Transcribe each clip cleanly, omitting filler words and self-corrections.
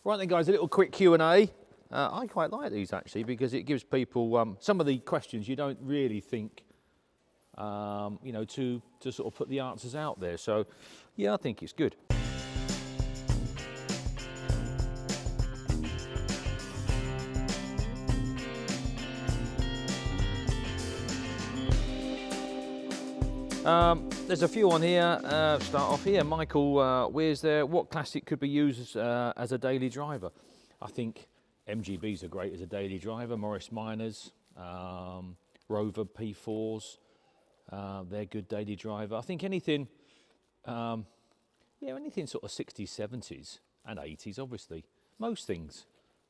Right then, guys, a little quick Q&A. I quite like these actually because it gives people some of the questions you don't really think, you know, to sort of put the answers out there. So, yeah, I think it's good. There's a few on here. Start off here. Michael, where's there? What classic could be used as a daily driver? I think MGBs are great as a daily driver. Morris Minors, Rover P4s, they're good daily driver. I think anything, yeah, anything sort of 60s, 70s and 80s, obviously. Most things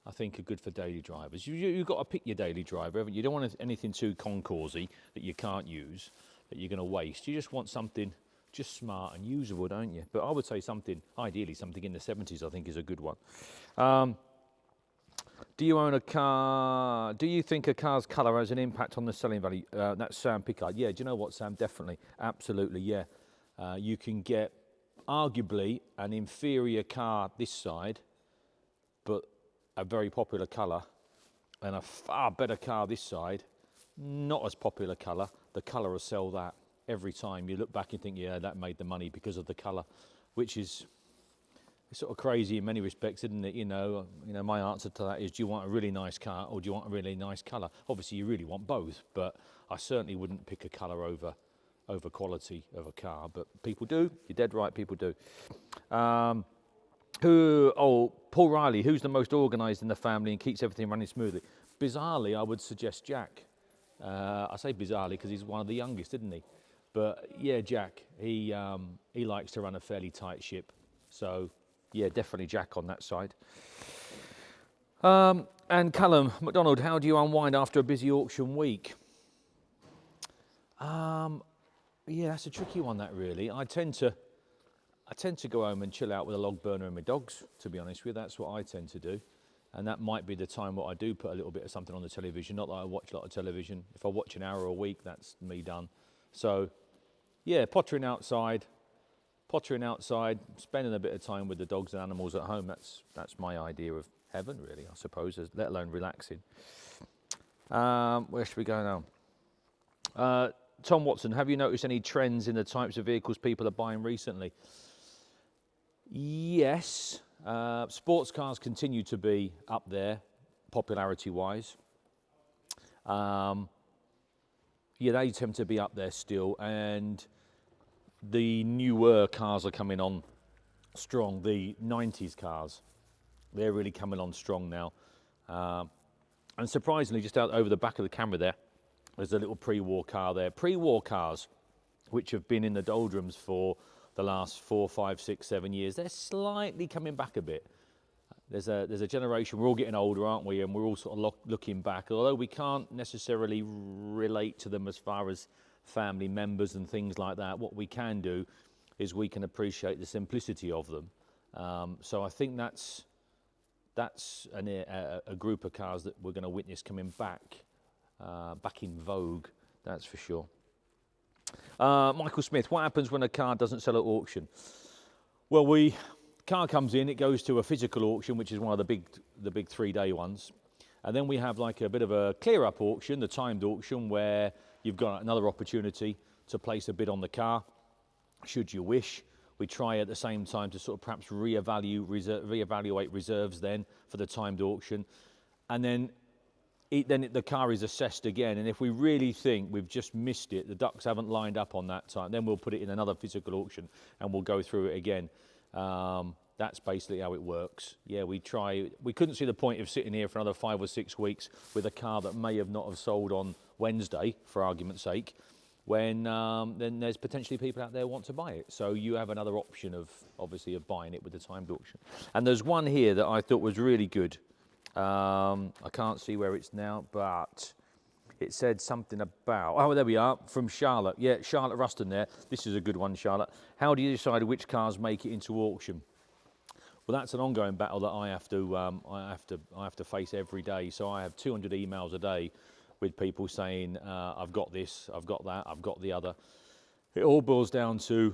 I think are good for daily drivers. You've got to pick your daily driver, haven't you? You don't want anything too concoursey that you can't use, that you're going to waste. You just want something just smart and usable, don't you? But I would say something, ideally something in the 70s, I think is a good one. Do you own a car? Do you think a car's colour has an impact on the selling value? That's Sam Pickard. Yeah, do you know what, Sam? Definitely, absolutely, yeah. You can get arguably an inferior car this side, but a very popular colour, and a far better car this side, not as popular colour. The colour will sell that every time. You look back and think, yeah, that made the money because of the colour, which is sort of crazy in many respects, isn't it? You know, my answer to that is, do you want a really nice car or do you want a really nice colour? Obviously, you really want both, but I certainly wouldn't pick a colour over quality of a car. But people do. You're dead right, people do. Paul Riley, who's the most organised in the family and keeps everything running smoothly? Bizarrely, I would suggest Jack. I say bizarrely because he's one of the youngest, isn't he? But yeah, Jack, he likes to run a fairly tight ship. So yeah, definitely Jack on that side. And Callum McDonald, how do you unwind after a busy auction week? Yeah, that's a tricky one, that really. I tend to go home and chill out with a log burner and my dogs, to be honest with you. That's what I tend to do. And that might be the time what I do put a little bit of something on the television. Not that I watch a lot of television. If I watch an hour a week, that's me done. So yeah, pottering outside, spending a bit of time with the dogs and animals at home. That's my idea of heaven, really, I suppose, let alone relaxing. Where should we go now? Tom Watson, have you noticed any trends in the types of vehicles people are buying recently? Yes. Sports cars continue to be up there, popularity-wise. Yeah, they tend to be up there still, and the newer cars are coming on strong. The 90s cars, they're really coming on strong now. And surprisingly, just out over the back of the camera there's a little pre-war car there. Pre-war cars, which have been in the doldrums for the last 4, 5, 6, 7 years, they're slightly coming back a bit. There's a generation, we're all getting older, aren't we? And we're all sort of looking back, although we can't necessarily relate to them as far as family members and things like that. What we can do is we can appreciate the simplicity of them. So I think that's a group of cars that we're going to witness coming back in vogue, that's for sure. Michael Smith, what happens when a car doesn't sell at auction? Well, car comes in, it goes to a physical auction, which is one of the big 3-day ones. And then we have like a bit of a clear-up auction, the timed auction, where you've got another opportunity to place a bid on the car, should you wish. We try at the same time to sort of perhaps reevaluate reserves then for the timed auction. And then the car is assessed again, and if we really think we've just missed it, the ducks haven't lined up on that time, then we'll put it in another physical auction and we'll go through it again. That's basically how it works. Yeah, we couldn't see the point of sitting here for another 5 or 6 weeks with a car that may have not have sold on Wednesday, for argument's sake, when then there's potentially people out there who want to buy it. So you have another option of buying it with the timed auction. And there's one here that I thought was really good. I can't see where it's now, but it said something about, oh, there we are, from Charlotte. Yeah, Charlotte Ruston there. This is a good one, Charlotte. How do you decide which cars make it into auction? Well, that's an ongoing battle that I have to face every day. So I have 200 emails a day with people saying, I've got this, I've got that, I've got the other. It all boils down to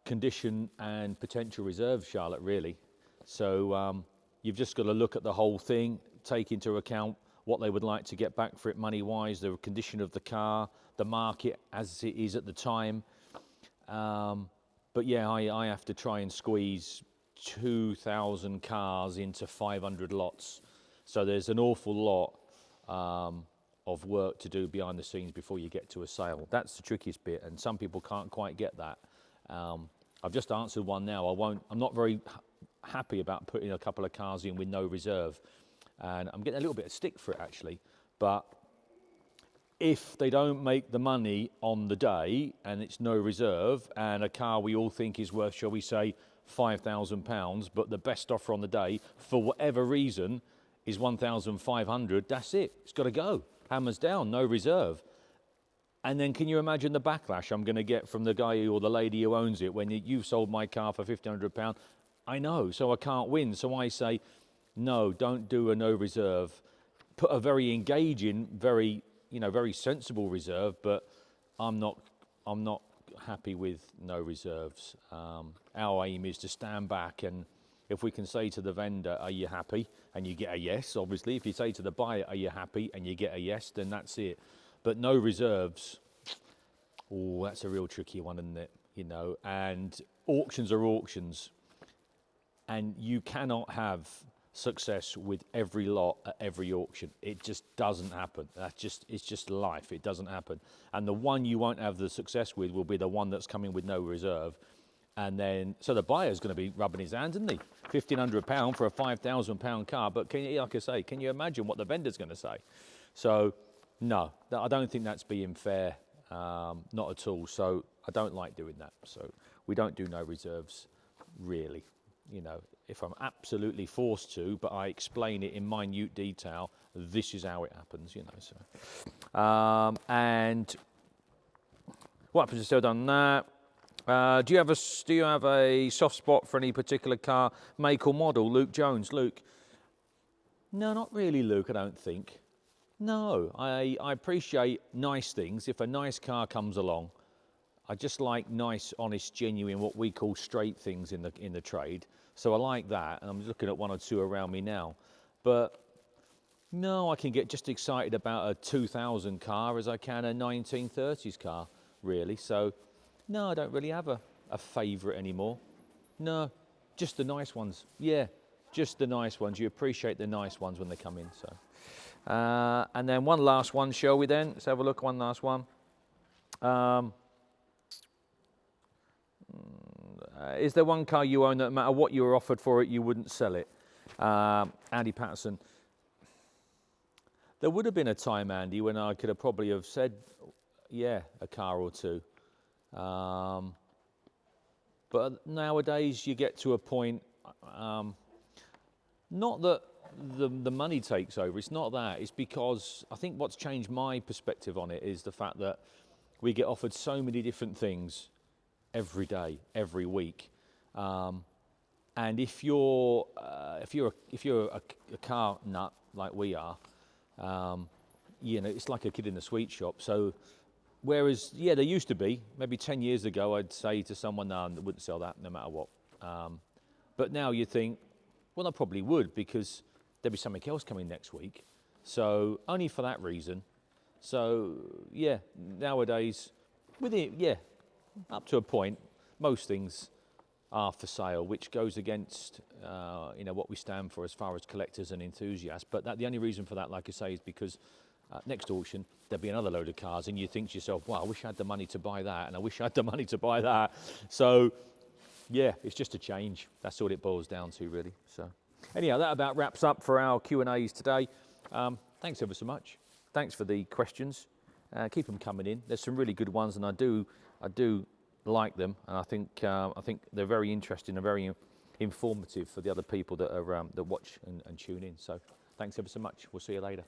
condition and potential reserve, Charlotte, really. So You've just got to look at the whole thing, take into account what they would like to get back for it money-wise, the condition of the car, the market as it is at the time. But yeah, I have to try and squeeze 2,000 cars into 500 lots. So there's an awful lot of work to do behind the scenes before you get to a sale. That's the trickiest bit, and some people can't quite get that. I've just answered one now. I'm not very happy about putting a couple of cars in with no reserve, and I'm getting a little bit of stick for it actually. But if they don't make the money on the day and it's no reserve, and a car we all think is worth, shall we say, £5,000, but the best offer on the day for whatever reason is 1,500, that's it. It's got to go. Hammers down, no reserve. And then can you imagine the backlash I'm going to get from the guy or the lady who owns it when you've sold my car for £1,500? I know, so I can't win. So I say, no, don't do a no reserve. Put a very engaging, very sensible reserve, but I'm not happy with no reserves. Our aim is to stand back, and if we can say to the vendor, are you happy? And you get a yes, obviously. If you say to the buyer, are you happy? And you get a yes, then that's it. But no reserves, oh, that's a real tricky one, isn't it? And auctions are auctions. And you cannot have success with every lot at every auction. It just doesn't happen. It's just life. It doesn't happen. And the one you won't have the success with will be the one that's coming with no reserve. And then, so the buyer's going to be rubbing his hands, isn't he? £1,500 for a £5,000 car. But like I say, can you imagine what the vendor's going to say? So, no, I don't think that's being fair. Not at all. So I don't like doing that. So we don't do no reserves, really. If I'm absolutely forced to, but I explain it in minute detail, this is how it happens, So, and what happens if I've done that? Do you have a soft spot for any particular car, make or model? Luke Jones. Luke, no, not really, Luke. I don't think. No, I appreciate nice things. If a nice car comes along, I just like nice, honest, genuine, what we call straight things in the trade. So I like that, and I'm looking at one or two around me now. But no, I can get just excited about a 2000 car as I can a 1930s car, really. So no, I don't really have a favourite anymore. No, just the nice ones. Yeah, just the nice ones. You appreciate the nice ones when they come in. So, and then one last one, shall we then? Let's have a look, one last one. Is there one car you own that no matter what you were offered for it, you wouldn't sell it? Andy Patterson. There would have been a time, Andy, when I could have probably have said, yeah, a car or two. But nowadays you get to a point, not that the money takes over, it's not that. It's because I think what's changed my perspective on it is the fact that we get offered so many different things every day, every week, and if you're a car nut like we are, it's like a kid in the sweet shop. So, whereas there used to be maybe 10 years ago, I'd say to someone, no, I wouldn't sell that no matter what. But now you think, well, I probably would because there'll be something else coming next week. So only for that reason. So yeah, nowadays, with it, up to a point, most things are for sale, which goes against what we stand for as far as collectors and enthusiasts. But the only reason for that, like I say, is because next auction there'll be another load of cars, and you think to yourself, "Wow, I wish I had the money to buy that, and I wish I had the money to buy that." So yeah, it's just a change. That's all it boils down to, really. So anyhow, that about wraps up for our Q&As today. Thanks ever so much. Thanks for the questions. Keep them coming in. There's some really good ones, and I do like them, and I think they're very interesting and very informative for the other people that are that watch and tune in. So thanks ever so much. We'll see you later.